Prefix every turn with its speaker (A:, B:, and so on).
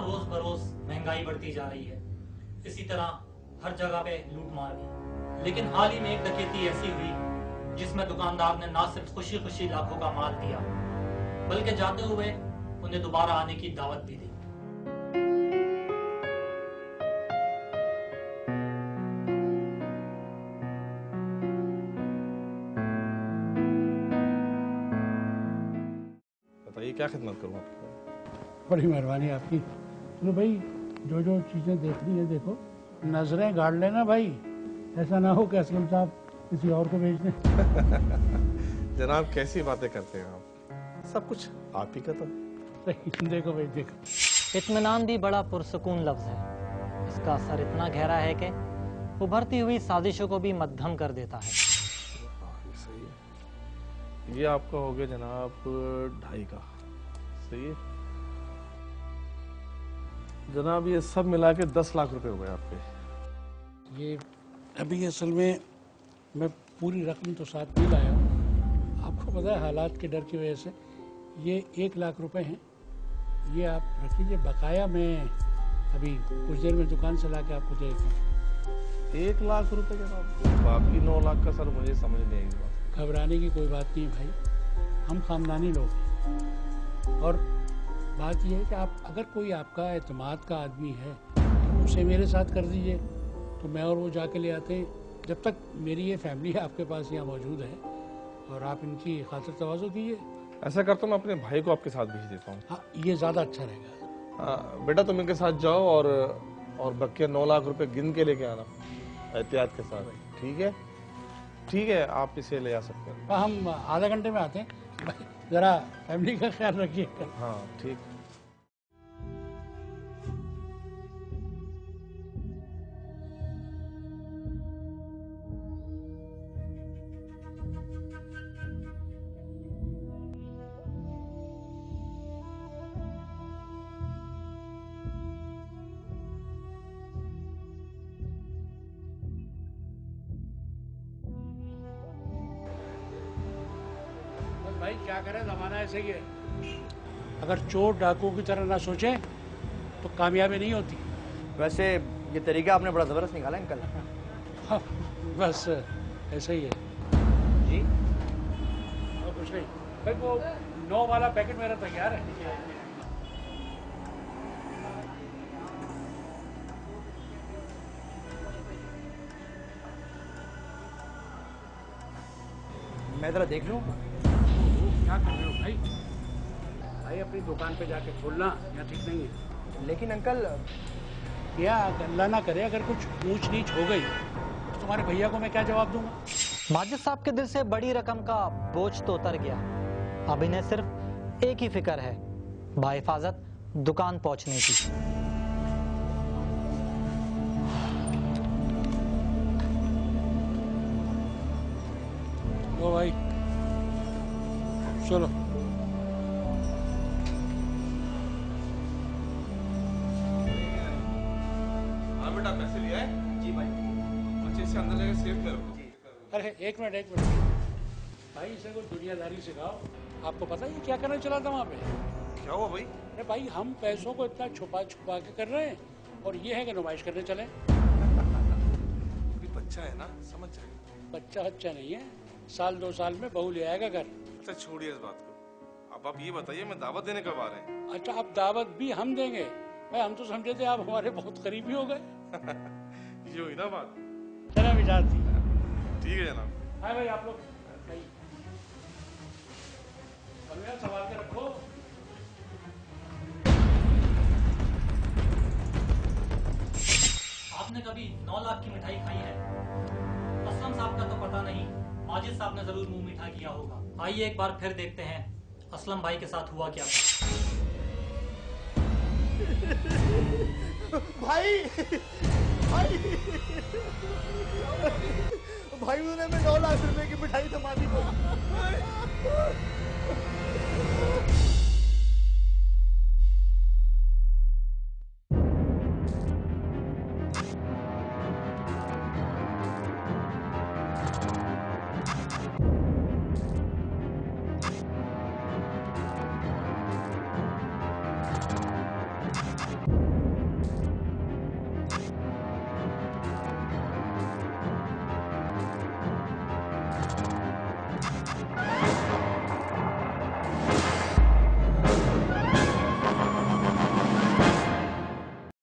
A: रोज बरोज महंगाई बढ़ती जा रही है, इसी तरह हर जगह पे लूट मार भी। लेकिन हाल ही में एक डकैती ऐसी हुई जिसमें दुकानदार ने ना सिर्फ खुशी खुशी लाखों का माल दिया, बल्कि जाते हुए उन्हें दोबारा आने की दावत भी दी।
B: बताइए क्या खिदमत करूँ आपकी?
C: बड़ी मेहरबानी आपकी। चलो भाई, जो जो चीज़ें देखनी है देखो, नजरें गाड़ लेना भाई, ऐसा ना हो कि असलम साहब किसी और को भेज दें।
B: जनाब कैसी बातें करते हैं आप, सब कुछ आप ही का तो।
C: देखो भाई देखो,
A: इत्मीनान भी बड़ा पुरसुकून लफ्ज है। इसका असर इतना गहरा है कि उभरती हुई साजिशों को भी मध्यम कर देता है।
B: सही है, ये आपका हो गया जनाब 2.5 का। सही है जनाब, ये सब मिला के 10 लाख रुपए हो गए आपके।
C: ये अभी असल में मैं पूरी रकम तो साथ नहीं लाया हूँ, आपको पता है हालात के डर की वजह से। ये 1 लाख रुपए हैं, ये आप रख लीजिए, बकाया मैं अभी कुछ देर में दुकान से ला के आपको दे दूँ।
B: 1 लाख रुपए जनाब, बाकी 9 लाख का सर मुझे समझ नहीं आई बात।
C: घबराने की कोई बात नहीं भाई, हम खानदानी लोग हैं। और बात यह है कि आप अगर कोई आपका एतमाद का आदमी है तो उसे मेरे साथ कर दीजिए, तो मैं और वो जाके ले आते हैं। जब तक मेरी ये फैमिली आपके पास यहाँ मौजूद है, और आप इनकी खातिर तवाज़ो कीजिए।
B: ऐसा करता हूँ मैं अपने भाई को आपके साथ भेज देता हूँ।
C: हाँ, ये ज़्यादा अच्छा रहेगा।
B: हाँ बेटा, तुम इनके साथ जाओ और बकिया 9 लाख रुपए गिन के लेके आना एहतियात के साथ। ठीक है? ठीक है, आप इसे ले आ सकते हैं।
C: हम आधे घंटे में आते हैं, ज़रा फैमिली का ख्याल रखिएगा।
B: हाँ ठीक।
C: भाई क्या करें, जमाना ऐसे ही है। अगर चोर डाकुओं की तरह ना सोचें तो कामयाबी नहीं होती।
D: वैसे ये तरीका आपने बड़ा ज़बरदस्त निकाला अंकल।
C: हाँ, बस ऐसे ही है
D: जी।
C: और कुछ नहीं भाई, वो 9 वाला पैकेट मेरा तैयार है।
D: मैं ज़रा देख लूँ।
C: क्या कर रहे हो भाई? भाई अपनी दुकान पे जाके खोलना या ठीक नहीं है।
D: लेकिन अंकल,
C: क्या अल्लाह ना करे अगर कुछ ऊंच नीच हो गई तो तुम्हारे भैया को मैं क्या जवाब दूंगा?
A: माजिद साहब के दिल से बड़ी रकम का बोझ तो उतर गया। अब इन्हें सिर्फ एक ही फिक्र है, बाहिफाजत दुकान पहुंचने की।
C: ओ भाई चलो।
B: हाँ बेटा, पैसे लिया है?
D: जी भाई।
B: अच्छे से अंदर लेके सेफ में रखो।
C: अरे एक मिनट भाई, इसे कोई दुनियादारी सिखाओ। आपको पता है ये क्या करने चला था वहाँ पे?
B: क्या हुआ भाई?
C: अरे भाई, हम पैसों को इतना छुपा छुपा के कर रहे हैं, और ये है कि नुमाइश करने चले।
B: अभी बच्चा है ना, समझ जाएगा।
C: बच्चा नहीं है, 1-2 साल में बहू ले आएगा घर।
B: अच्छा छोड़िए इस बात को, अब आप ये बताइए मैं दावत देने कब आ रहे हैं?
C: अच्छा, अब दावत भी हम देंगे? भाई हम तो समझे थे आप हमारे बहुत करीबी हो गए।
B: ये हुई ना बात।
C: चला विचार थी।
B: ठीक है जनाब।
C: हाँ भाई, आप लोग सही संभाल के रखो।
A: आपने कभी 9 लाख की मिठाई खाई है? असलम साहब का तो पता नहीं, माजिद साहब ने जरूर मुंह मीठा किया होगा। आइए एक बार फिर देखते हैं असलम भाई के साथ हुआ क्या था।
D: भाई भाई भाई, उन्होंने 9 लाख रुपए की मिठाई थमा दी।